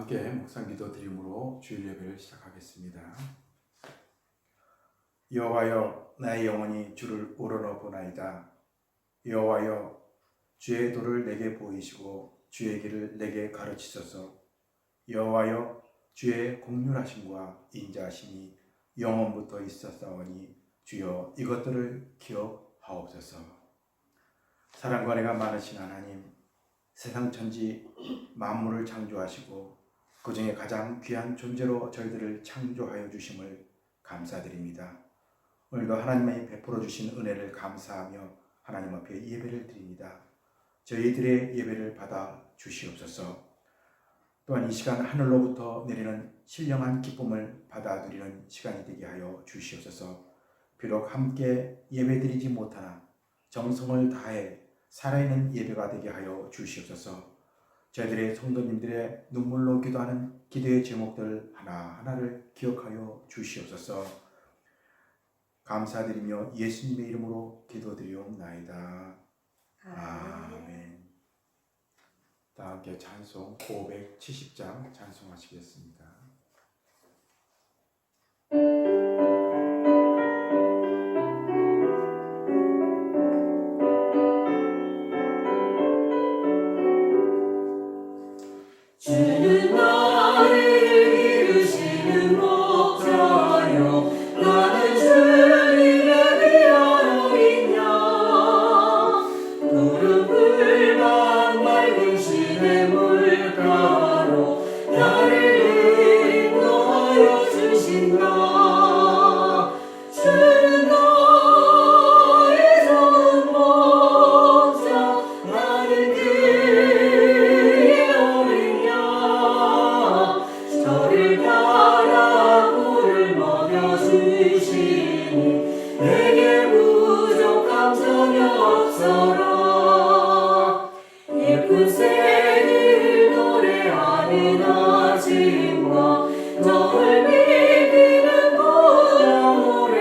함께 묵상기도 드림으로 주일 예배를 시작하겠습니다. 여호와여, 나의 영혼이 주를 우러러보나이다. 여호와여, 주의 도를 내게 보이시고 주의 길을 내게 가르치소서. 여호와여, 주의 공률하심과 인자하심이 영원부터 있었사오니 주여 이것들을 기억하옵소서. 사랑과 은혜가 많으신 하나님, 세상 천지 만물을 창조하시고 그 중에 가장 귀한 존재로 저희들을 창조하여 주심을 감사드립니다. 오늘도 하나님의 베풀어 주신 은혜를 감사하며 하나님 앞에 예배를 드립니다. 저희들의 예배를 받아 주시옵소서. 또한 이 시간 하늘로부터 내리는 신령한 기쁨을 받아들이는 시간이 되게 하여 주시옵소서. 비록 함께 예배드리지 못하나 정성을 다해 살아있는 예배가 되게 하여 주시옵소서. 저희들의 성도님들의 눈물로 기도하는 기도의 제목들 하나하나를 기억하여 주시옵소서. 감사드리며 예수님의 이름으로 기도드리옵나이다. 아멘. 다 함께 찬송 570장 찬송하시겠습니다. 주는 나를 이루시는 목자요, 나는 주님의 귀한 어린 양. 푸른 풀밭 맑은 시내 물가로 나를 인도하여 주신다. 주는 나의 좋은 목자, 나는 그의 어린 양. 저를 따라 꿀을 먹여주시니 내게 부족함 전혀 없어라. 예쁜 새들 노래하는 아침과 너를 믿는 보람 노래,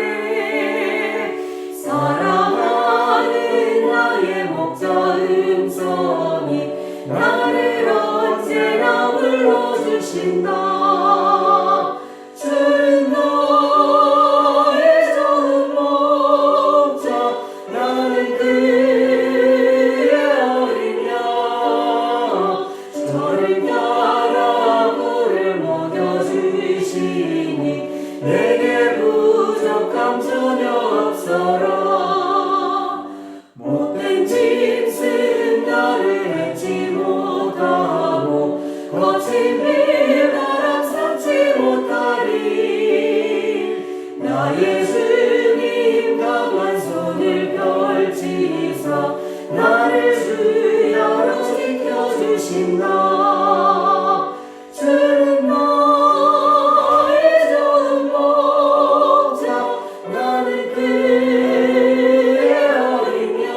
사랑하는 나의 목자 음성이 나를 언제나 불러주신다. 주는 나의 좋은 목자, 나는 그의 어린 양. 저를 따라 꿀을 먹여주시니 내게 부족함 전혀 없어라. 못된 짐승 나를 맺지 못하고 거친 비바람 삼지 못하리. 나의 주님 강한 손을 펼치사 나를 주야로 지켜주신다. 주는 나의 좋은 목자, 나는 그의 어린 양.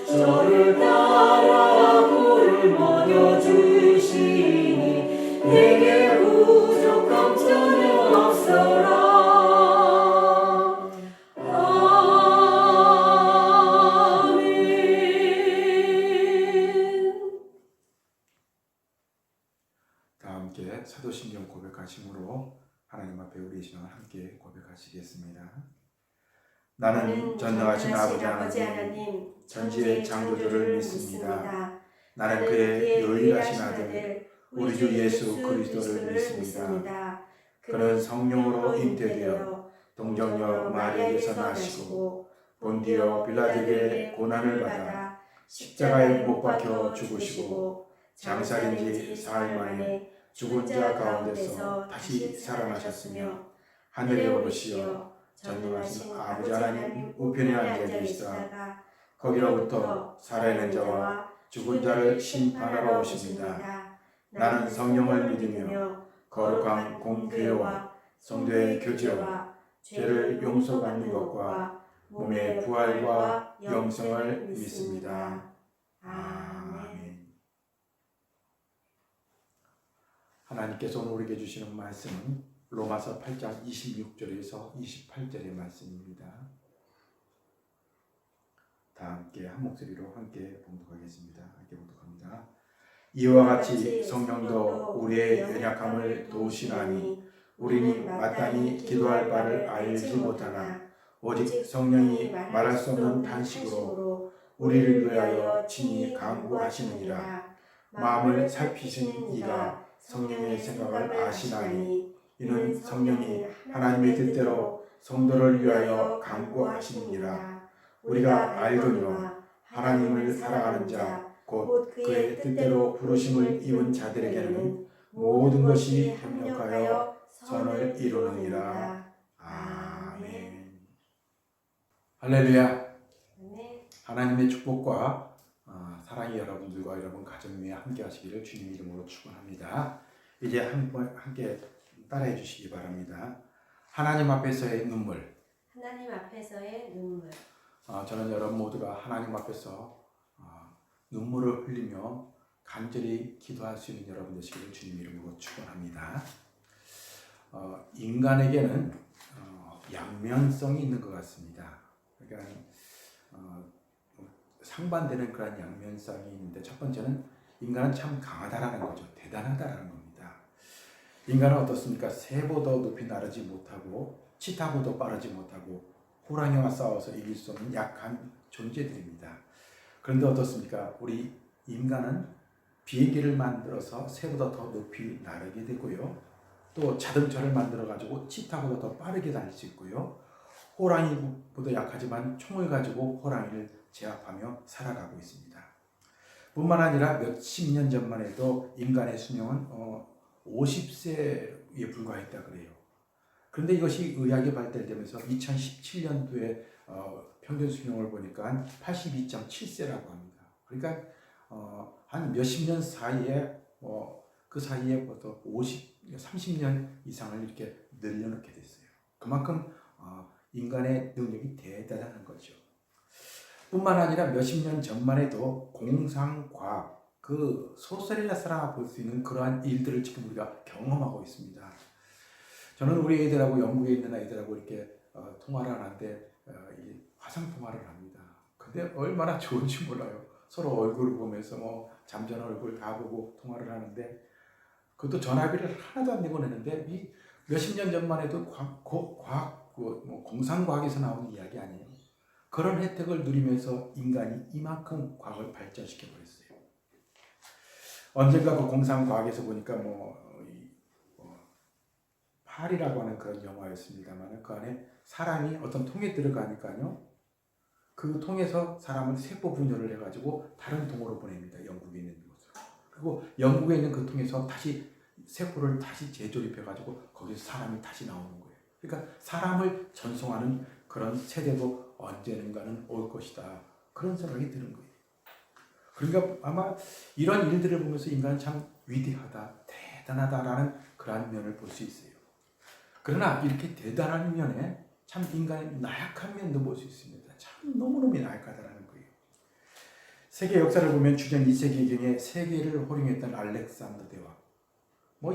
저를 따라 꿀을 먹여주시니 내게 부족함 전혀 없어라. 다 함께 사도신경 고백하심으로 하나님 앞에 우리의 신앙을 함께 고백하시겠습니다. 나는 전능하신 아버지 하나님, 전지의 창조주를 믿습니다. 나는 그의 유일하신 아들 우리 주 예수 그리스도를 믿습니다. 그는 성령으로 잉태되어 동정녀 마리아에게서 나시고 본디오 빌라도에게 고난을 받아 십자가에 못 박혀 죽으시고 장사된 지 사흘 만에 죽은 자 가운데서 다시 살아나셨으며 하늘에 오르시어 전능하신 아버지 하나님 우편에 앉아 계시다. 거기로부터 살아있는 자와 죽은 자를 심판하러 오십니다. 나는 성령을 믿으며 거룩한 공교회와 성도의 교제와 죄를 용서받는 것과 몸의 부활과 영생을 믿습니다. 아멘. 하나님께서 오늘 우리에게 주시는 말씀은 로마서 8장 26절에서 28절의 말씀입니다. 다 함께 한 목소리로 함께 봉독하겠습니다. 함께 봉독합니다. 이와 같이 성령도 우리의 연약함을 도우시나니 우리는 마땅히 기도할 바를 알지 못하나 오직 성령이 말할 수 없는 탄식으로 우리를 위하여 친히 간구하시느니라. 마음을 살피시는 이가 성령의 생각을 아시나니 이는 성령이 하나님의 뜻대로 성도를 위하여 간구하시느니라. 우리가 알거니와 하나님을 사랑하는 자 곧 그의 뜻대로 부르심을 입은 자들에게는 모든 것이 협력하여 선을 이루느니라. 아멘. 할렐루야. 하나님의 축복과 사랑이 여러분들과 여러분 가정 위에 함께 하시기를 주님 이름으로 축원합니다. 이제 함께 따라해 주시기 바랍니다. 하나님 앞에서의 눈물. 하나님 앞에서의 눈물. 저는 여러분 모두가 하나님 앞에서 눈물을 흘리며 간절히 기도할 수 있는 여러분 되시기를 주님 이름으로 축원합니다. 인간에게는 양면성이 있는 것 같습니다. 그러니까 상반되는 그런 양면성이 있는데 첫 번째는 인간은 참 강하다라는 거죠. 대단하다라는 겁니다. 인간은 어떻습니까? 새보다 높이 나르지 못하고 치타보다 빠르지 못하고 호랑이와 싸워서 이길 수 없는 약한 존재들입니다. 그런데 어떻습니까? 우리 인간은 비행기를 만들어서 새보다 더 높이 나르게 되고요. 또 자동차를 만들어 가지고 치타보다 더 빠르게 달릴 수 있고요. 호랑이보다 약하지만 총을 가지고 호랑이를 제압하며 살아가고 있습니다. 뿐만 아니라 몇십 년 전만 해도 인간의 수명은 50세에 불과했다 그래요. 그런데 이것이 의학이 발달되면서 2017년도에 평균 수명을 보니까 82.7세라고 합니다. 그러니까 한 몇십 년 사이에 그 사이에 벌써 30년 이상을 이렇게 늘려놓게 됐어요. 그만큼 인간의 능력이 대단한 거죠. 뿐만 아니라 몇십 년 전만 해도 공상과학, 그 소설에서나 볼 수 있는 그러한 일들을 지금 우리가 경험하고 있습니다. 저는 우리 애들하고 영국에 있는 아이들하고 이렇게 통화를 하는데 화상 통화를 합니다. 근데 얼마나 좋은지 몰라요. 서로 얼굴을 보면서 잠전 얼굴 다 보고 통화를 하는데 그것도 전화비를 하나도 안 내고 내는데 이 몇십 년 전만 해도 과학, 공상과학에서 나오는 이야기 아니에요. 그런 혜택을 누리면서 인간이 이만큼 과학을 발전시켜 버렸어요. 언젠가 그 공상과학에서 보니까 팔이라고 하는 그런 영화였습니다만 그 안에 사람이 어떤 통에 들어가니까요. 그 통에서 사람을 세포 분열을 해가지고 다른 통으로 보냅니다. 영국에 있는 곳으로. 그리고 영국에 있는 그 통에서 다시 세포를 다시 재조립해가지고 거기서 사람이 다시 나오는 거예요. 그러니까 사람을 전송하는 그런 세대도 언젠가는 올 것이다. 그런 생각이 드는 거예요. 그러니까 아마 이런 일들을 보면서 인간은 참 위대하다, 대단하다라는 그런 면을 볼 수 있어요. 그러나 이렇게 대단한 면에 참 인간의 나약한 면도 볼 수 있습니다. 참 너무너무 나약하다라는 거예요. 세계 역사를 보면 주전 2세기경에 세계를 호령했던 알렉산더 대왕.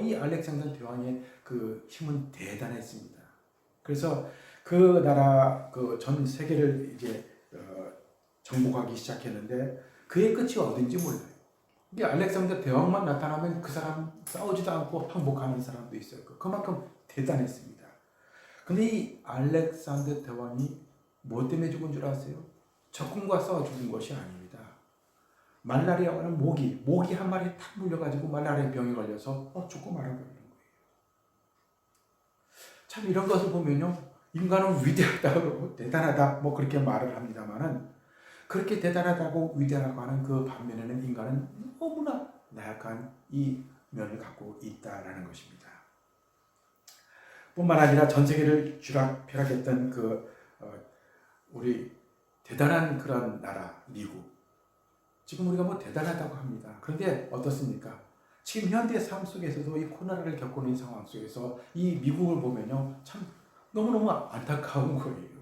이 알렉산더 대왕의 그 힘은 대단했습니다. 그래서 그 나라 전 세계를 이제 정복하기 시작했는데 그의 끝이 어딘지 몰라요. 이게 알렉산더 대왕만 나타나면 그 사람 싸우지도 않고 항복하는 사람도 있어요. 그만큼 대단했습니다. 근데 이 알렉산더 대왕이 뭐 때문에 죽은 줄 아세요? 적군과 싸워 죽은 것이 아닙니다. 말라리아라는 모기 한 마리에 탁 물려가지고 말라리아 병에 걸려서 죽고 말아버리는 거예요. 참 이런 것을 보면요, 인간은 위대하다 그러고 대단하다 그렇게 말을 합니다만은 그렇게 대단하다고 위대하다고 하는 그 반면에는 인간은 너무나 나약한 이 면을 갖고 있다라는 것입니다. 뿐만 아니라 전 세계를 쥐락펴락했던 우리 대단한 그런 나라 미국. 지금 우리가 대단하다고 합니다. 그런데 어떻습니까? 지금 현대 삶 속에서도 이 코로나를 겪고 있는 상황 속에서 이 미국을 보면요, 참 너무너무 안타까운 거예요.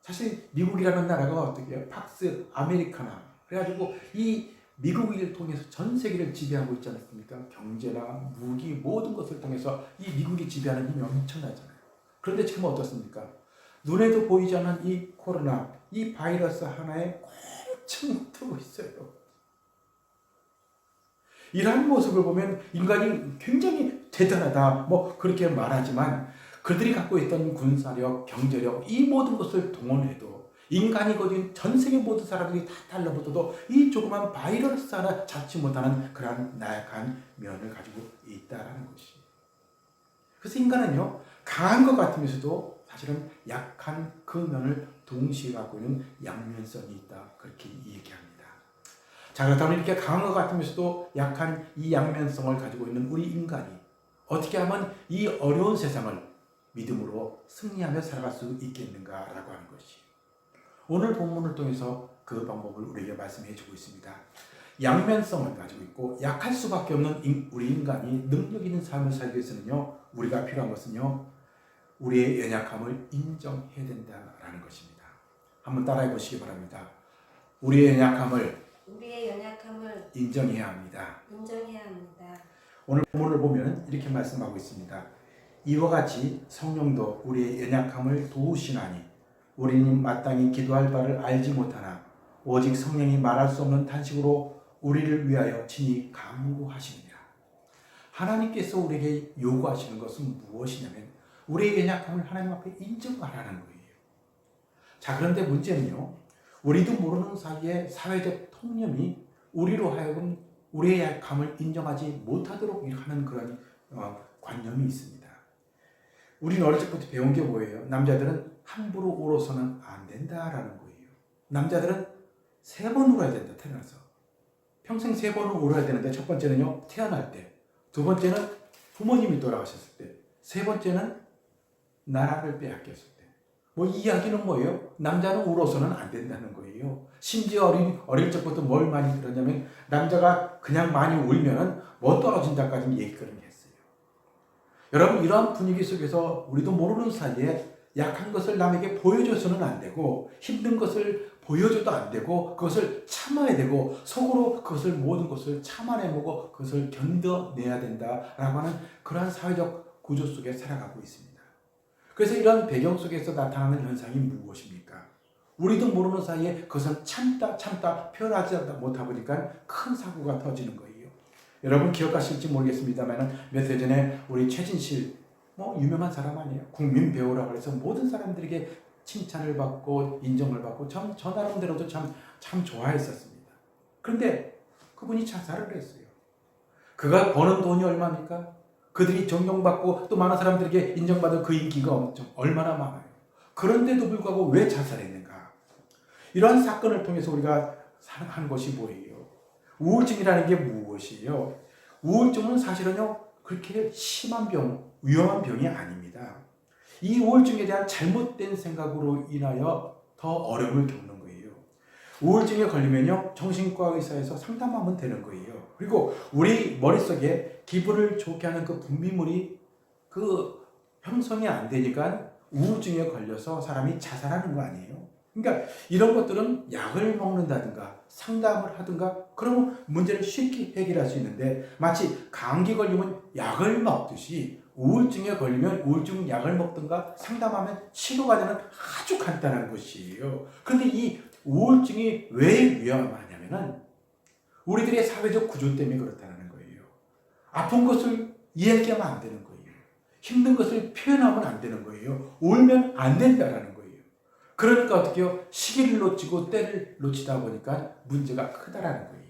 사실 미국이라는 나라가 어떻게 해요? 팍스 아메리카나 그래가지고 이 미국을 통해서 전 세계를 지배하고 있지 않습니까? 경제나 무기 모든 것을 통해서 이 미국이 지배하는 힘이 엄청나잖아요. 그런데 지금 어떻습니까? 눈에도 보이지 않는 이 코로나, 이 바이러스 하나에 꽁충 뜨고 있어요. 이러한 모습을 보면 인간이 굉장히 대단하다 뭐 그렇게 말하지만 그들이 갖고 있던 군사력, 경제력 이 모든 것을 동원해도 인간이 거진 전 세계 모든 사람들이 다 달라붙어도 이 조그만 바이러스 하나 잡지 못하는 그러한 나약한 면을 가지고 있다라는 것이. 그래서 인간은요 강한 것 같으면서도 사실은 약한 그 면을 동시에 갖고 있는 양면성이 있다 그렇게 얘기합니다. 자, 그렇다면 이렇게 강한 것 같으면서도 약한 이 양면성을 가지고 있는 우리 인간이 어떻게 하면 이 어려운 세상을 믿음으로 승리하며 살아갈 수 있겠는가라고 하는 것이 오늘 본문을 통해서 그 방법을 우리에게 말씀해 주고 있습니다. 양면성을 가지고 있고 약할 수밖에 없는 우리 인간이 능력 있는 삶을 살기 위해서는요 우리가 필요한 것은요 우리의 연약함을 인정해야 된다라는 것입니다. 한번 따라해 보시기 바랍니다. 우리의 연약함을 인정해야 합니다. 오늘 본문을 보면 이렇게 말씀하고 있습니다. 이와 같이 성령도 우리의 연약함을 도우시나니 우리는 마땅히 기도할 바를 알지 못하나 오직 성령이 말할 수 없는 탄식으로 우리를 위하여 친히 간구하시느니라. 하나님께서 우리에게 요구하시는 것은 무엇이냐면 우리의 연약함을 하나님 앞에 인정하라는 거예요. 자, 그런데 문제는요 우리도 모르는 사이에 사회적 통념이 우리로 하여금 우리의 약함을 인정하지 못하도록 하는 그런 관념이 있습니다. 우리는 어릴 적부터 배운 게 뭐예요? 남자들은 함부로 울어서는 안 된다라는 거예요. 남자들은 3번 울어야 된다, 태어나서. 평생 3번은 울어야 되는데 첫 번째는요, 태어날 때. 두 번째는 부모님이 돌아가셨을 때. 세 번째는 나라를 빼앗겼을 때. 뭐 이 이야기는 뭐예요? 남자는 울어서는 안 된다는 거예요. 심지어 어릴 적부터 뭘 많이 들었냐면 남자가 그냥 많이 울면은 뭐 떨어진다까지 얘기를 했어요. 여러분 이러한 분위기 속에서 우리도 모르는 사이에 약한 것을 남에게 보여줘서는 안 되고 힘든 것을 보여줘도 안 되고 그것을 참아야 되고 속으로 그것을 모든 것을 참아내고 그것을 견뎌내야 된다라고 하는 그러한 사회적 구조 속에 살아가고 있습니다. 그래서 이런 배경 속에서 나타나는 현상이 무엇입니까? 우리도 모르는 사이에 그것은 참다 표현하지 못하다 보니까 큰 사고가 터지는 거예요. 여러분 기억하실지 모르겠습니다만 몇 해 전에 우리 최진실 유명한 사람 아니에요. 국민 배우라고 해서 모든 사람들에게 칭찬을 받고 인정을 받고 저 나름대로도 참 좋아했었습니다. 그런데 그분이 자살을 했어요. 그가 버는 돈이 얼마입니까? 그들이 존경받고 또 많은 사람들에게 인정받은 그 인기가 얼마나 많아요. 그런데도 불구하고 왜 자살했는가? 이러한 사건을 통해서 우리가 하는 것이 뭐예요? 우울증이라는 게 무엇이에요? 우울증은 사실은요 그렇게 심한 위험한 병이 아닙니다. 이 우울증에 대한 잘못된 생각으로 인하여 더 어려움을 겪는 거예요. 우울증에 걸리면요 정신과 의사에서 상담하면 되는 거예요. 그리고 우리 머릿속에 기분을 좋게 하는 그 분비물이 그 형성이 안 되니까 우울증에 걸려서 사람이 자살하는 거 아니에요. 그러니까 이런 것들은 약을 먹는다든가 상담을 하든가 그러면 문제를 쉽게 해결할 수 있는데 마치 감기 걸리면 약을 먹듯이 우울증에 걸리면 우울증 약을 먹든가 상담하면 치료가 되는 아주 간단한 것이에요. 그런데 이 우울증이 왜 위험하냐면은 우리들의 사회적 구조 때문에 그렇다는 거예요. 아픈 것을 이야기하면 안 되는 거예요. 힘든 것을 표현하면 안 되는 거예요. 울면 안 된다라는 거예요. 그러니까 어떻게 해요? 시기를 놓치고 때를 놓치다 보니까 문제가 크다라는 거예요.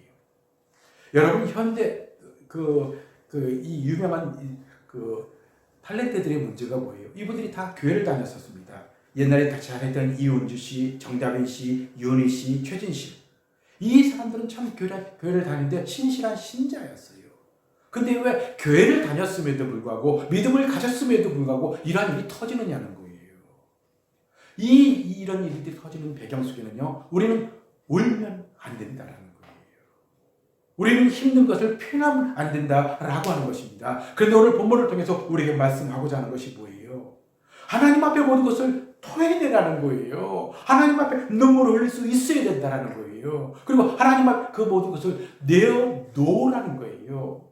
여러분 현대 이 유명한 탤런트들의 문제가 뭐예요? 이분들이 다 교회를 다녔었습니다. 옛날에 잘했던 이은주 씨, 정다빈 씨, 윤희 씨, 최진 씨. 이 사람들은 참 교회를 다니는데 신실한 신자였어요. 근데 왜 교회를 다녔음에도 불구하고 믿음을 가졌음에도 불구하고 이러한 일이 터지느냐는 거예요. 이런 일들이 터지는 배경 속에는요, 우리는 울면 안 된다라는 거예요. 우리는 힘든 것을 표현하면 안 된다라고 하는 것입니다. 그런데 오늘 본문을 통해서 우리에게 말씀하고자 하는 것이 뭐예요? 하나님 앞에 모든 것을 토해내라는 거예요. 하나님 앞에 눈물을 흘릴 수 있어야 된다는 거예요. 그리고 하나님 앞에 그 모든 것을 내어놓으라는 거예요.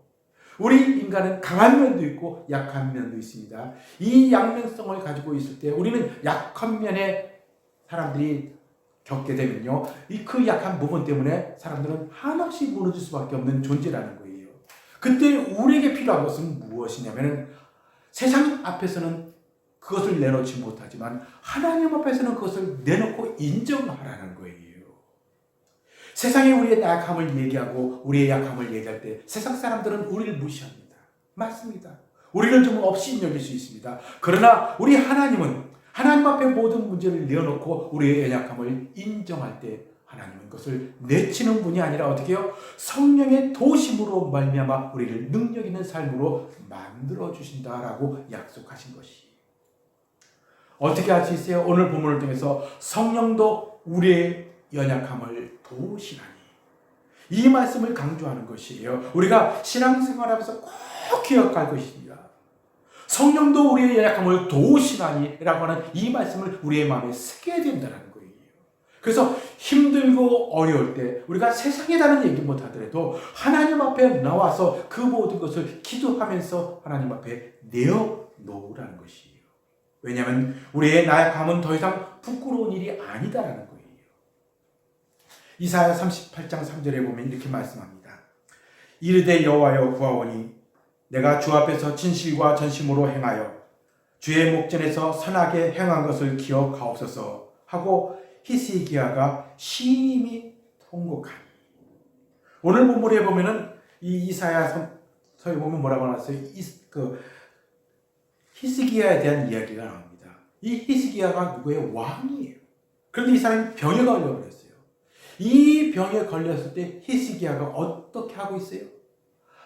우리 인간은 강한 면도 있고 약한 면도 있습니다. 이 양면성을 가지고 있을 때 우리는 약한 면에 사람들이 겪게 되면요, 그 약한 부분 때문에 사람들은 한없이 무너질 수밖에 없는 존재라는 거예요. 그때 우리에게 필요한 것은 무엇이냐면 세상 앞에서는 그것을 내놓지 못하지만 하나님 앞에서는 그것을 내놓고 인정하라는 거예요. 세상에 우리의 약함을 얘기하고 우리의 약함을 얘기할 때 세상 사람들은 우리를 무시합니다. 맞습니다. 우리를 좀 없이 여길 수 있습니다. 그러나 우리 하나님은 하나님 앞에 모든 문제를 내어놓고 우리의 연약함을 인정할 때 하나님은 그것을 내치는 분이 아니라 어떻게 해요? 성령의 도심으로 말미암아 우리를 능력 있는 삶으로 만들어 주신다라고 약속하신 것이. 어떻게 할 수 있어요? 오늘 본문을 통해서 성령도 우리의 연약함을 도우시나니 이 말씀을 강조하는 것이에요. 우리가 신앙생활하면서 꼭 기억할 것입니다. 성령도 우리의 연약함을 도우시나니 라고 하는 이 말씀을 우리의 마음에 새겨야 된다는 거예요. 그래서 힘들고 어려울 때 우리가 세상에 다른 얘기 못하더라도 하나님 앞에 나와서 그 모든 것을 기도하면서 하나님 앞에 내어놓으라는 것이에요. 왜냐하면 우리의 나약함은 더 이상 부끄러운 일이 아니다라는 거예요. 이사야 38장 3절에 보면 이렇게 말씀합니다. 이르되 여호와여 구하오니 내가 주 앞에서 진실과 전심으로 행하여 주의 목전에서 선하게 행한 것을 기억하옵소서 하고 히스기야가 심히 통곡하니. 오늘 본문에 보면은 이 이사야서에 보면 뭐라고 나왔어요? 히스기야에 대한 이야기가 나옵니다. 이 히스기야가 누구의 왕이에요. 그런데 이 사람이 병에 걸려버렸어요. 이 병에 걸렸을 때 히스기야가 어떻게 하고 있어요?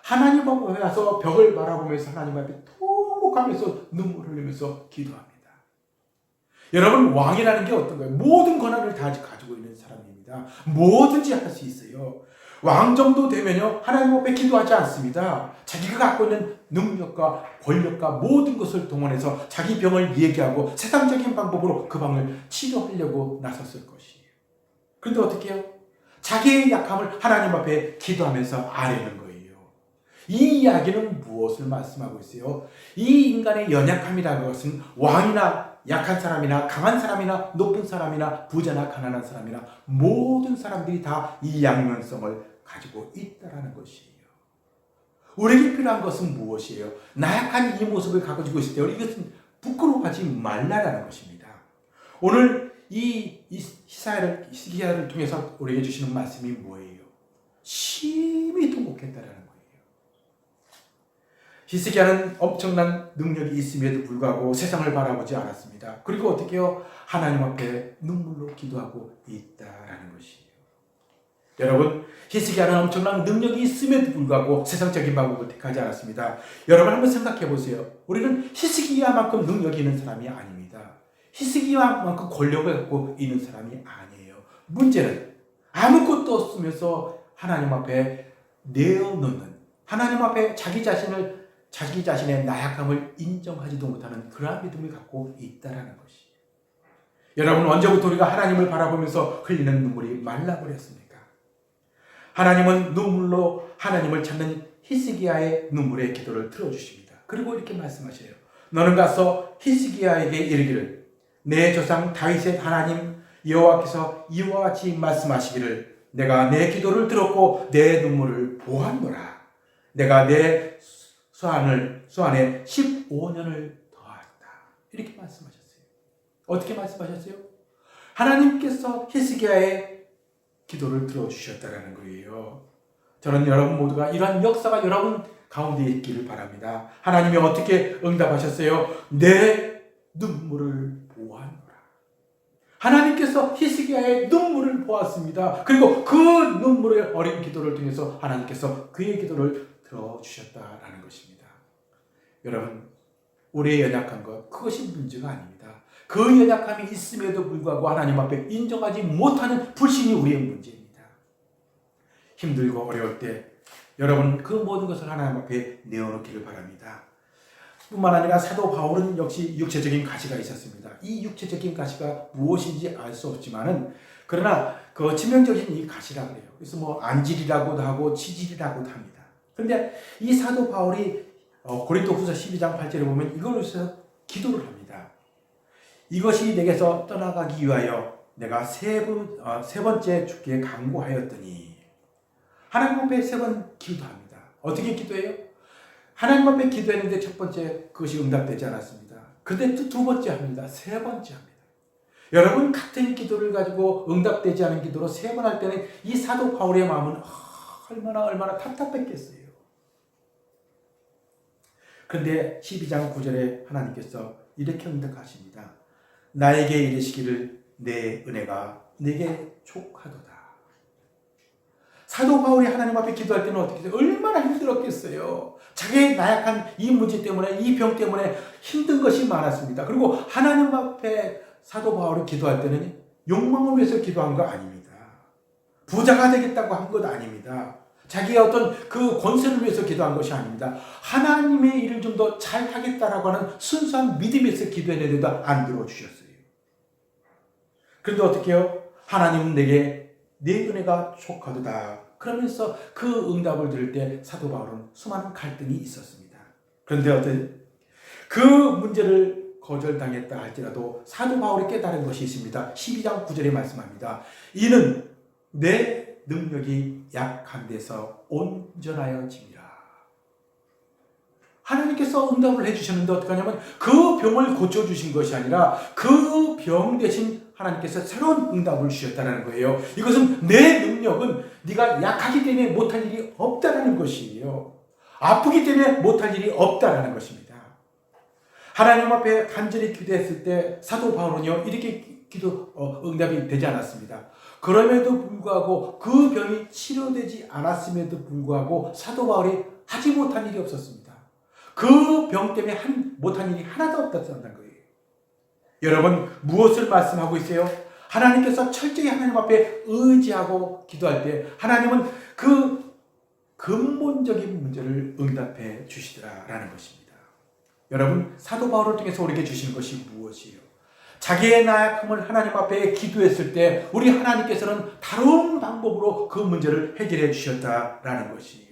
하나님 앞에 와서 벽을 바라보면서 하나님 앞에 통곡하면서 눈물 흘리면서 기도합니다. 여러분, 왕이라는 게 어떤 거예요? 모든 권한을 다 가지고 있는 사람입니다. 뭐든지 할 수 있어요. 왕 정도 되면요, 하나님 앞에 기도하지 않습니다. 자기가 갖고 있는 능력과 권력과 모든 것을 동원해서 자기 병을 얘기하고 세상적인 방법으로 그 병을 치료하려고 나섰을 것이에요. 그런데 어떻게 해요? 자기의 약함을 하나님 앞에 기도하면서 아뢰는 거예요. 이 이야기는 무엇을 말씀하고 있어요? 이 인간의 연약함이라는 것은 왕이나 약한 사람이나 강한 사람이나 높은 사람이나 부자나 가난한 사람이나 모든 사람들이 다 이 양면성을 가지고 있다라는 것이에요. 우리에게 필요한 것은 무엇이에요? 나약한 이 모습을 가지고 있을 때 이것은 부끄러워하지 말라라는 것입니다. 오늘 이 히스기야를 통해서 우리에게 주시는 말씀이 뭐예요? 심히 통곡했다라는 거예요. 히스기야는 엄청난 능력이 있음에도 불구하고 세상을 바라보지 않았습니다. 그리고 어떻게 해요? 하나님 앞에 눈물로 기도하고 있다라는 것이에요. 여러분, 히스기야는 엄청난 능력이 있음에도 불구하고 세상적인 방법을 택하지 않았습니다. 여러분 한번 생각해 보세요. 우리는 히스기야만큼 능력이 있는 사람이 아닙니다. 히스기야만큼 권력을 갖고 있는 사람이 아니에요. 문제는 아무것도 없으면서 하나님 앞에 내어놓는, 하나님 앞에 자기 자신의 나약함을 인정하지도 못하는 그러한 믿음을 갖고 있다라는 것이. 여러분, 언제부터 우리가 하나님을 바라보면서 흘리는 눈물이 말라버렸습니까? 하나님은 눈물로 하나님을 찾는 히스기야의 눈물의 기도를 들어주십니다. 그리고 이렇게 말씀하셔요. 너는 가서 히스기야에게 이르기를 내 조상 다윗의 하나님 여호와께서 이와 같이 말씀하시기를 내가 내 기도를 들었고 내 눈물을 보았노라. 내가 내 수안에 15년을 더하였다. 이렇게 말씀하셨어요. 어떻게 말씀하셨어요? 하나님께서 히스기야의 기도를 들어주셨다는 거예요. 저는 여러분 모두가 이러한 역사가 여러분 가운데 있기를 바랍니다. 하나님이 어떻게 응답하셨어요? 내 눈물을 보았노라. 하나님께서 히스기야의 눈물을 보았습니다. 그리고 그 눈물의 어린 기도를 통해서 하나님께서 그의 기도를 들어주셨다라는 것입니다. 여러분, 우리의 연약한 것, 그것이 문제가 아닙니다. 그 연약함이 있음에도 불구하고 하나님 앞에 인정하지 못하는 불신이 우리의 문제입니다. 힘들고 어려울 때 여러분 그 모든 것을 하나님 앞에 내어놓기를 바랍니다. 뿐만 아니라 사도 바울은 역시 육체적인 가시가 있었습니다. 이 육체적인 가시가 무엇인지 알 수 없지만은 그러나 그 치명적인 이 가시라 그래요. 그래서 뭐 안질이라고도 하고 치질이라고도 합니다. 그런데 이 사도 바울이 고린도후서 12장 8절에 보면 이걸 위해서 기도를 합니다. 이것이 내게서 떠나가기 위하여 내가 세 번째 주께 간구하였더니 하나님 앞에 3번 기도합니다. 어떻게 기도해요? 하나님 앞에 기도했는데 첫 번째 그것이 응답되지 않았습니다. 근데 또 두 번째 합니다. 세 번째 합니다. 여러분 같은 기도를 가지고 응답되지 않은 기도로 세 번 할 때는 이 사도 바울의 마음은 얼마나 답답했겠어요. 그런데 12장 9절에 하나님께서 이렇게 응답하십니다. 나에게 이르시기를 내 은혜가 내게 족하도다. 사도 바울이 하나님 앞에 기도할 때는 어떻게 해요? 얼마나 힘들었겠어요. 자기의 나약한 이 문제 때문에, 이 병 때문에 힘든 것이 많았습니다. 그리고 하나님 앞에 사도 바울이 기도할 때는 욕망을 위해서 기도한 거 아닙니다. 부자가 되겠다고 한 것 아닙니다. 자기의 어떤 그 권세를 위해서 기도한 것이 아닙니다. 하나님의 일을 좀 더 잘하겠다라고 하는 순수한 믿음에서 기도했는데도 안 들어주셨어요. 그런데 어떻게 해요? 하나님은 내게 내 은혜가 족하도다. 그러면서 그 응답을 들을 때 사도 바울은 수많은 갈등이 있었습니다. 그런데 어떤 그 문제를 거절당했다 할지라도 사도 바울이 깨달은 것이 있습니다. 12장 9절에 말씀합니다. 이는 내 능력이 약한 데서 온전하여짐이라. 하나님께서 응답을 해주셨는데 어떻게 하냐면 그 병을 고쳐주신 것이 아니라 그 병 대신 하나님께서 새로운 응답을 주셨다는 거예요. 이것은 내 능력은 네가 약하기 때문에 못할 일이 없다는 것이에요. 아프기 때문에 못할 일이 없다는 것입니다. 하나님 앞에 간절히 기도했을 때 사도 바울은요 이렇게 응답이 되지 않았습니다. 그럼에도 불구하고 그 병이 치료되지 않았음에도 불구하고 사도 바울이 하지 못한 일이 없었습니다. 그 병 때문에 못한 일이 하나도 없다는 거예요. 여러분 무엇을 말씀하고 있어요? 하나님께서 철저히 하나님 앞에 의지하고 기도할 때 하나님은 그 근본적인 문제를 응답해 주시더라라는 것입니다. 여러분 사도 바울을 통해서 우리에게 주시는 것이 무엇이에요? 자기의 나약함을 하나님 앞에 기도했을 때 우리 하나님께서는 다른 방법으로 그 문제를 해결해 주셨다라는 것이에요.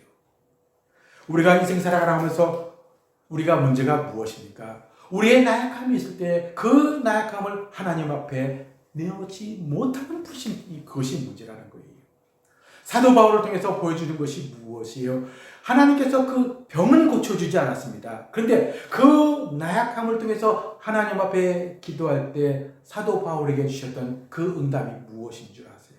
우리가 인생 살아가면서 우리가 문제가 무엇입니까? 우리의 나약함이 있을 때 그 나약함을 하나님 앞에 내어놓지 못하는 그것이 문제라는 거예요. 사도 바울을 통해서 보여주는 것이 무엇이에요? 하나님께서 그 병은 고쳐주지 않았습니다. 그런데 그 나약함을 통해서 하나님 앞에 기도할 때 사도 바울에게 주셨던 그 응답이 무엇인 줄 아세요?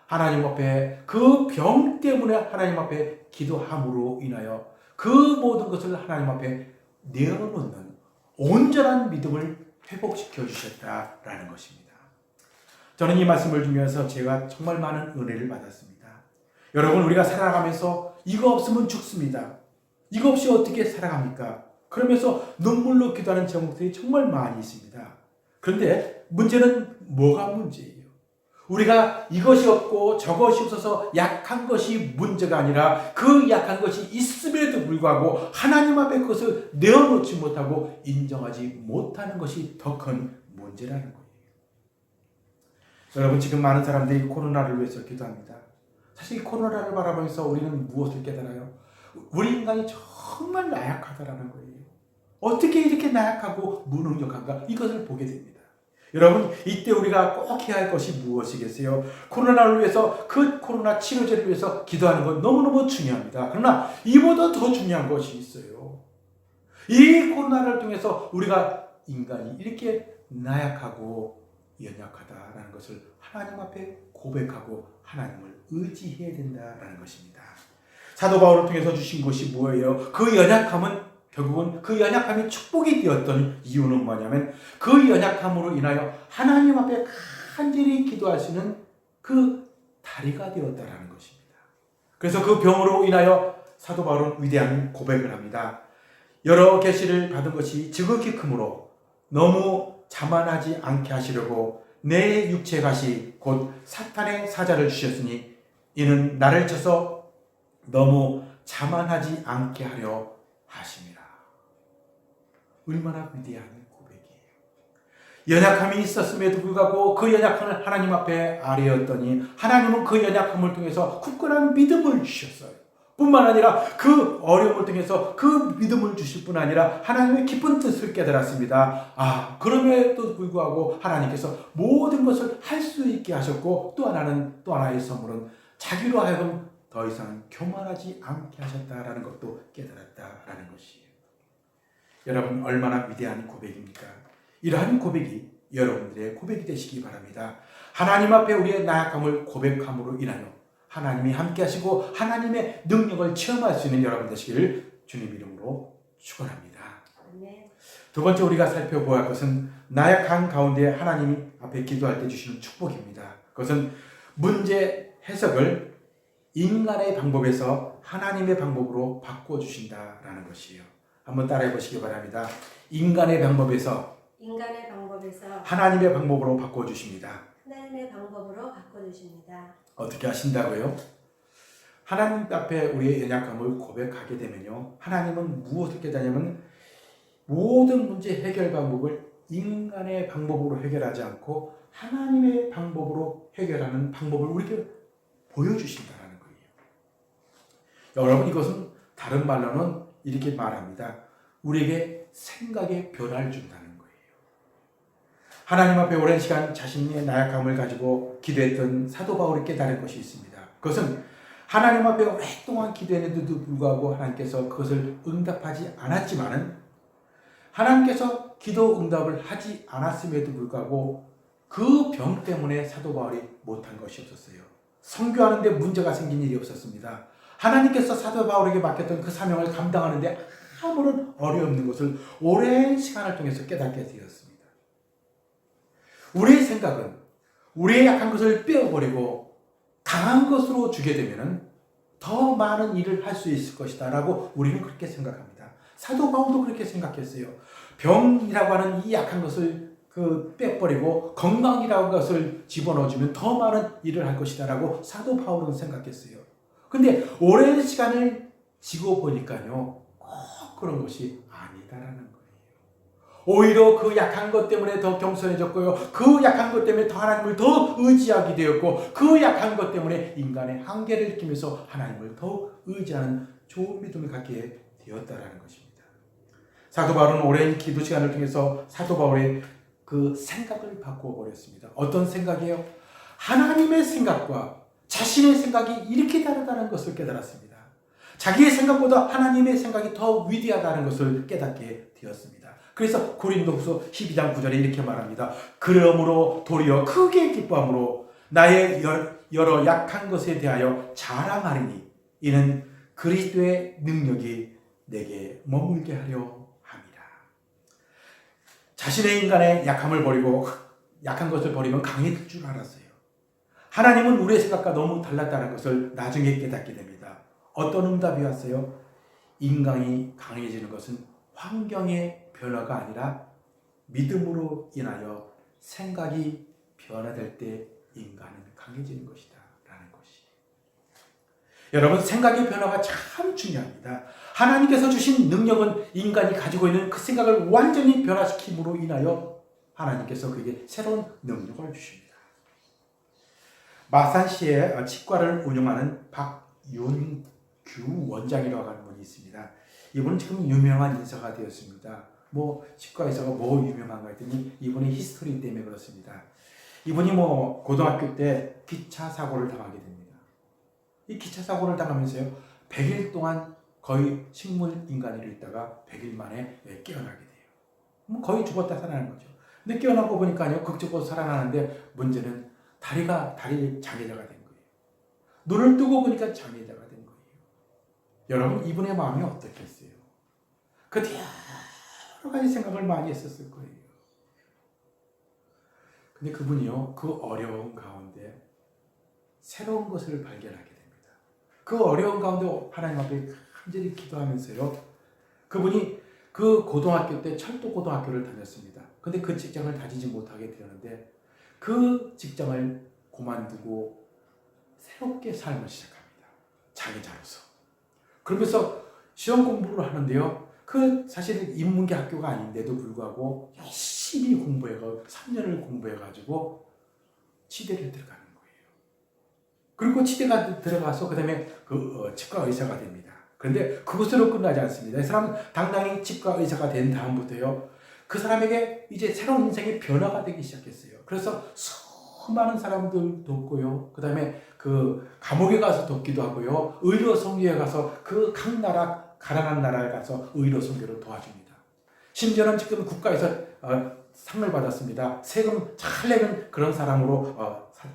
하나님 앞에 그 병 때문에 하나님 앞에 기도함으로 인하여 그 모든 것을 하나님 앞에 내어놓는 온전한 믿음을 회복시켜 주셨다라는 것입니다. 저는 이 말씀을 주면서 제가 정말 많은 은혜를 받았습니다. 여러분 우리가 살아가면서 이거 없으면 죽습니다. 이거 없이 어떻게 살아갑니까? 그러면서 눈물로 기도하는 제목들이 정말 많이 있습니다. 그런데 문제는 뭐가 문제예요? 우리가 이것이 없고 저것이 없어서 약한 것이 문제가 아니라 그 약한 것이 있음에도 불구하고 하나님 앞에 그것을 내어놓지 못하고 인정하지 못하는 것이 더 큰 문제라는 거예요. 여러분 지금 많은 사람들이 코로나를 위해서 기도합니다. 사실 이 코로나를 바라보면서 우리는 무엇을 깨달아요? 우리 인간이 정말 나약하다라는 거예요. 어떻게 이렇게 나약하고 무능력한가? 이것을 보게 됩니다. 여러분 이때 우리가 꼭 해야 할 것이 무엇이겠어요? 코로나를 위해서 그 코로나 치료제를 위해서 기도하는 건 너무너무 중요합니다. 그러나 이보다 더 중요한 것이 있어요. 이 코로나를 통해서 우리가 인간이 이렇게 나약하고 연약하다라는 것을 하나님 앞에 고백하고 하나님을 의지해야 된다라는 것입니다. 사도 바울을 통해서 주신 것이 뭐예요? 그 연약함은 결국은 그 연약함이 축복이 되었던 이유는 뭐냐면 그 연약함으로 인하여 하나님 앞에 간절히 기도할 수 있는 그 다리가 되었다라는 것입니다. 그래서 그 병으로 인하여 사도 바울은 위대한 고백을 합니다. 여러 계시를 받은 것이 지극히 크므로 너무 자만하지 않게 하시려고 내 육체 가시 곧 사탄의 사자를 주셨으니 이는 나를 쳐서 너무 자만하지 않게 하려 하심이라. 얼마나 위대한 고백이에요. 연약함이 있었음에도 불구하고 그 연약함을 하나님 앞에 아뢰었더니 하나님은 그 연약함을 통해서 굳건한 믿음을 주셨어요. 뿐만 아니라 그 어려움을 통해서 그 믿음을 주실 뿐 아니라 하나님의 깊은 뜻을 깨달았습니다. 그럼에도 불구하고 하나님께서 모든 것을 할 수 있게 하셨고 또 하나의 선물은 자기로 하여금 더 이상 교만하지 않게 하셨다라는 것도 깨달았다라는 것이에요. 여러분 얼마나 위대한 고백입니까? 이러한 고백이 여러분들의 고백이 되시기 바랍니다. 하나님 앞에 우리의 나약함을 고백함으로 인하여 하나님이 함께 하시고 하나님의 능력을 체험할 수 있는 여러분 되시기를 주님 이름으로 축원합니다. 아멘. 두 번째 우리가 살펴보아야 할 것은 나약한 가운데 하나님이 앞에 기도할 때 주시는 축복입니다. 그것은 문제 해석을 인간의 방법에서 하나님의 방법으로 바꿔주신다라는 것이에요. 한번 따라해 보시기 바랍니다. 인간의 방법에서 하나님의 방법으로 바꿔주십니다. 하나님의 방법으로 바꿔주십니다. 어떻게 하신다고요? 하나님 앞에 우리의 연약함을 고백하게 되면요, 하나님은 무엇을 깨닫냐면 모든 문제 해결 방법을 인간의 방법으로 해결하지 않고 하나님의 방법으로 해결하는 방법을 우리에게 보여주신다는 거예요. 여러분 이것은 다른 말로는 이렇게 말합니다. 우리에게 생각의 변화를 준다는 거예요. 하나님 앞에 오랜 시간 자신의 나약함을 가지고 기도했던 사도 바울이 깨달은 것이 있습니다. 그것은 하나님 앞에 오랫동안 기도했는데도 불구하고 하나님께서 그것을 응답하지 않았지만은 하나님께서 기도 응답을 하지 않았음에도 불구하고 그 병 때문에 사도 바울이 못한 것이 없었어요. 선교하는데 문제가 생긴 일이 없었습니다. 하나님께서 사도 바울에게 맡겼던 그 사명을 감당하는데 아무런 어려움 없는 것을 오랜 시간을 통해서 깨닫게 되었습니다. 우리의 생각은 우리의 약한 것을 빼어버리고 강한 것으로 주게 되면 더 많은 일을 할 수 있을 것이다 라고 우리는 그렇게 생각합니다. 사도 바울도 그렇게 생각했어요. 병이라고 하는 이 약한 것을 빼버리고 건강이라고 하는 것을 집어넣어주면 더 많은 일을 할 것이다 라고 사도 바울은 생각했어요. 근데 오랜 시간을 지고 보니까요, 꼭 그런 것이 아니다라는 거예요. 오히려 그 약한 것 때문에 더 겸손해졌고요. 그 약한 것 때문에 더 하나님을 더 의지하게 되었고, 그 약한 것 때문에 인간의 한계를 느끼면서 하나님을 더 의지하는 좋은 믿음을 갖게 되었다라는 것입니다. 사도 바울은 오랜 기도 시간을 통해서 사도 바울의 그 생각을 바꾸어버렸습니다. 어떤 생각이에요? 하나님의 생각과 자신의 생각이 이렇게 다르다는 것을 깨달았습니다. 자기의 생각보다 하나님의 생각이 더 위대하다는 것을 깨닫게 되었습니다. 그래서 고린도후서 12장 9절에 이렇게 말합니다. 그러므로 도리어 크게 기뻐함으로 나의 여러 약한 것에 대하여 자랑하리니 이는 그리스도의 능력이 내게 머물게 하려 함이라. 자신의 인간의 약함을 버리고 약한 것을 버리면 강해질 줄 알았어요. 하나님은 우리의 생각과 너무 달랐다는 것을 나중에 깨닫게 됩니다. 어떤 응답이 왔어요? 인간이 강해지는 것은 환경의 변화가 아니라 믿음으로 인하여 생각이 변화될 때 인간은 강해지는 것이다 라는 것이. 여러분 생각의 변화가 참 중요합니다. 하나님께서 주신 능력은 인간이 가지고 있는 그 생각을 완전히 변화시킴으로 인하여 하나님께서 그에게 새로운 능력을 주십니다. 마산시에 치과를 운영하는 박윤규 원장이라고 하는 분이 있습니다. 이분은 지금 유명한 인사가 되었습니다. 치과 의사가 유명한가 했더니 이분의 히스토리 때문에 그렇습니다. 이분이 고등학교 때 기차 사고를 당하게 됩니다. 이 기차 사고를 당하면서요, 100일 동안 거의 식물 인간으로 있다가 100일 만에 깨어나게 돼요. 거의 죽었다 살아나는 거죠. 근데 깨어나고 보니까요, 극적으로 살아나는데 문제는 다리 장애자가 된 거예요. 눈을 뜨고 보니까 장애자가 된 거예요. 여러분 이분의 마음이 어떻겠어요? 그때 여러 가지 생각을 많이 했었을 거예요. 근데 그분이요, 그 어려운 가운데 새로운 것을 발견하게 됩니다. 그 어려운 가운데 하나님 앞에 간절히 기도하면서요, 그분이 그 고등학교 때 철도 고등학교를 다녔습니다. 근데 그 직장을 다니지 못하게 되었는데 그 직장을 그만두고 새롭게 삶을 시작합니다. 장애자로서. 그러면서 시험 공부를 하는데요, 사실은 인문계 학교가 아닌데도 불구하고 열심히 공부해서 3년을 공부해가지고 치대를 들어가는 거예요. 그리고 치대가 들어가서 그 다음에 치과 의사가 됩니다. 그런데 그것으로 끝나지 않습니다. 이 사람은 당당히 치과 의사가 된 다음부터요, 그 사람에게 이제 새로운 인생의 변화가 되기 시작했어요. 그래서 많은 사람들 돕고요. 그 다음에 그 감옥에 가서 돕기도 하고요. 의료 선교에 가서 그 각 나라, 가난한 나라에 가서 의료 선교를 도와줍니다. 심지어는 지금 국가에서 상을 받았습니다. 세금 잘 내는 그런 사람으로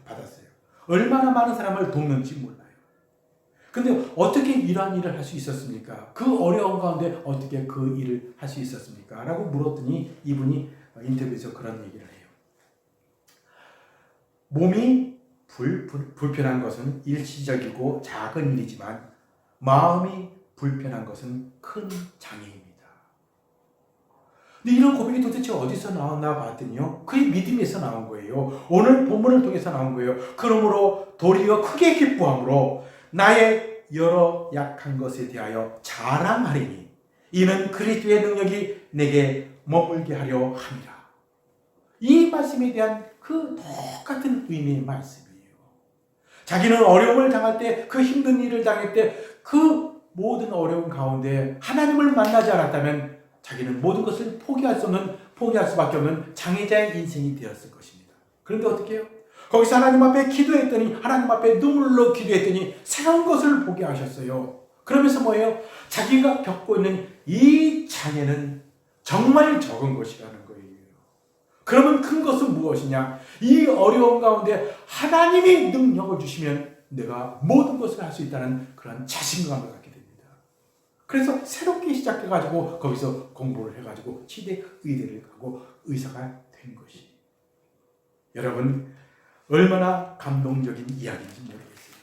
받았어요. 얼마나 많은 사람을 돕는지 몰라요. 근데 어떻게 이러한 일을 할 수 있었습니까? 그 어려운 가운데 어떻게 그 일을 할 수 있었습니까? 라고 물었더니 이분이 인터뷰에서 그런 얘기를 해요. 몸이 불편한 것은 일시적이고 작은 일이지만 마음이 불편한 것은 큰 장애입니다. 근데 이런 고백이 도대체 어디서 나왔나 봤더니요. 그의 믿음에서 나온 거예요. 오늘 본문을 통해서 나온 거예요. 그러므로 도리어 크게 기뻐함으로 나의 여러 약한 것에 대하여 자랑하리니 이는 그리스도의 능력이 내게 머물게 하려 함이라. 이 말씀에 대한 그 똑같은 의미의 말씀이에요. 자기는 어려움을 당할 때, 그 힘든 일을 당할 때, 그 모든 어려움 가운데 하나님을 만나지 않았다면 자기는 모든 것을 포기할 수밖에 없는 장애자의 인생이 되었을 것입니다. 그런데 어떻게 해요? 거기서 하나님 앞에 기도했더니, 하나님 앞에 눈물로 기도했더니 새로운 것을 보게 하셨어요. 그러면서 뭐예요? 자기가 겪고 있는 이 장애는 정말 적은 것이라는 거예요. 그러면 큰 것은 무엇이냐? 이 어려움 가운데 하나님이 능력을 주시면 내가 모든 것을 할 수 있다는 그런 자신감을 갖게 됩니다. 그래서 새롭게 시작해가지고 거기서 공부를 해가지고 치대 의대를 가고 의사가 된 것이. 여러분 얼마나 감동적인 이야기인지 모르겠어요.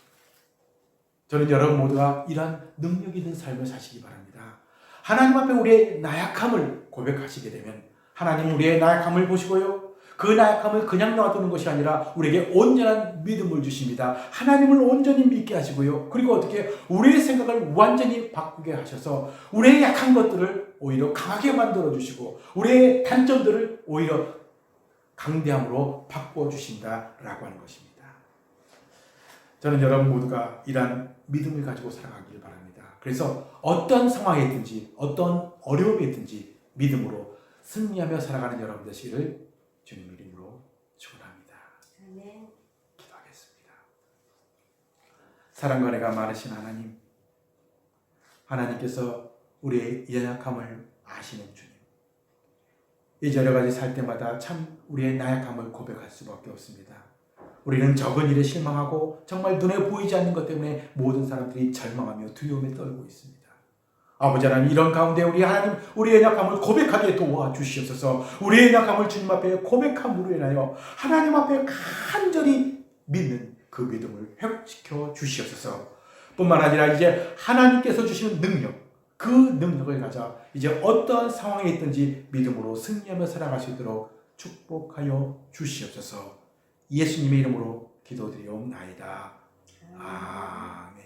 저는 여러분 모두가 이러한 능력 있는 삶을 사시기 바랍니다. 하나님 앞에 우리의 나약함을 고백하시게 되면 하나님 우리의 나약함을 보시고요. 그 나약함을 그냥 놔두는 것이 아니라 우리에게 온전한 믿음을 주십니다. 하나님을 온전히 믿게 하시고요. 그리고 어떻게 우리의 생각을 완전히 바꾸게 하셔서 우리의 약한 것들을 오히려 강하게 만들어 주시고 우리의 단점들을 오히려 강대함으로 바꾸어 주신다라고 하는 것입니다. 저는 여러분 모두가 이러한 믿음을 가지고 살아가길 바랍니다. 그래서 어떤 상황에 있든지 어떤 어려움에 있든지 믿음으로 승리하며 살아가는 여러분 되시기를 주님 이름으로 축원합니다. 아멘. 기도하겠습니다. 사랑과 은혜가 많으신 하나님, 하나님께서 우리의 연약함을 아시는 주님, 이제 여러 가지 살 때마다 참 우리의 나약함을 고백할 수밖에 없습니다. 우리는 적은 일에 실망하고 정말 눈에 보이지 않는 것 때문에 모든 사람들이 절망하며 두려움에 떨고 있습니다. 아버지 하나님, 이런 가운데 우리 하나님, 우리의 연약함을 고백하게 도와주시옵소서. 우리의 연약함을 주님 앞에 고백함으로 인하여 하나님 앞에 간절히 믿는 그 믿음을 회복시켜 주시옵소서. 뿐만 아니라 이제 하나님께서 주시는 능력, 그 능력을 가져 이제 어떠한 상황에 있든지 믿음으로 승리하며 살아갈 수 있도록 축복하여 주시옵소서. 예수님의 이름으로 기도드리옵나이다. 아멘.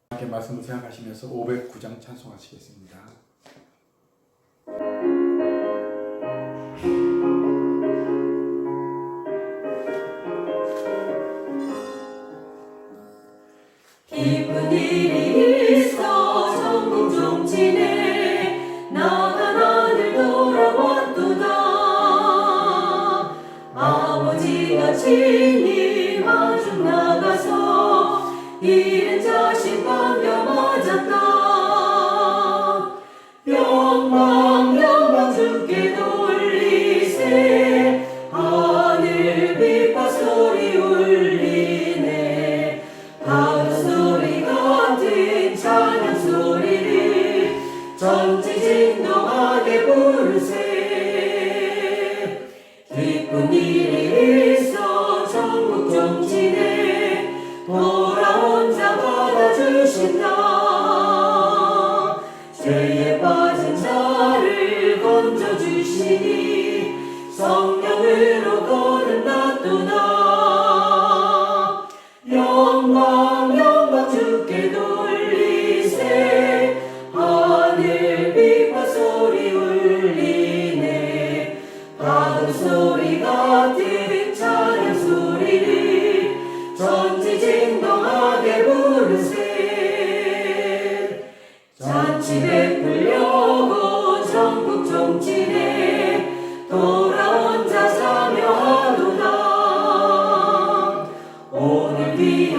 함께 말씀을 생각하시면서 509장 찬송하시겠습니다. 기쁜 일이 있어 전국 종치네 나간 아들 돌아왔도다. 아버지가 친히 마중 나가서 잃은 자식 반겨 맞았다. 영광 주께 돌리세. 하늘 빛과 소리 울리네. 바다 소리 같은 찬양 소리를 전지 진동하게 부르세. 기쁜 일이 있어 전국 종치네 돌아온 자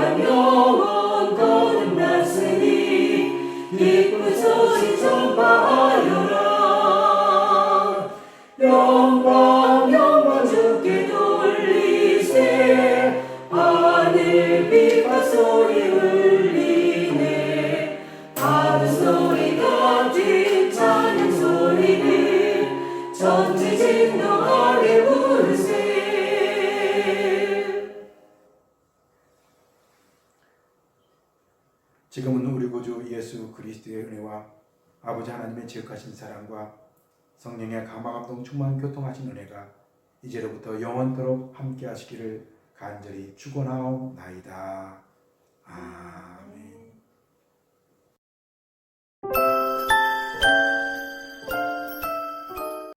또한 영원 거듭났으니 기쁜 소식 전파하여라. 영광 영광 주께 돌리세. 하늘 빛과 소리 울리네. 바로 소리 같은 찬양 소리를 전지 진동하게 부르세. 지금은 우리 구주 예수 그리스도의 은혜와 아버지 하나님의 지극하신 사랑과 성령의 감화감동 충만 교통하신 은혜가 이제로부터 영원토록 함께 하시기를 간절히 축원하옵나이다. 아멘.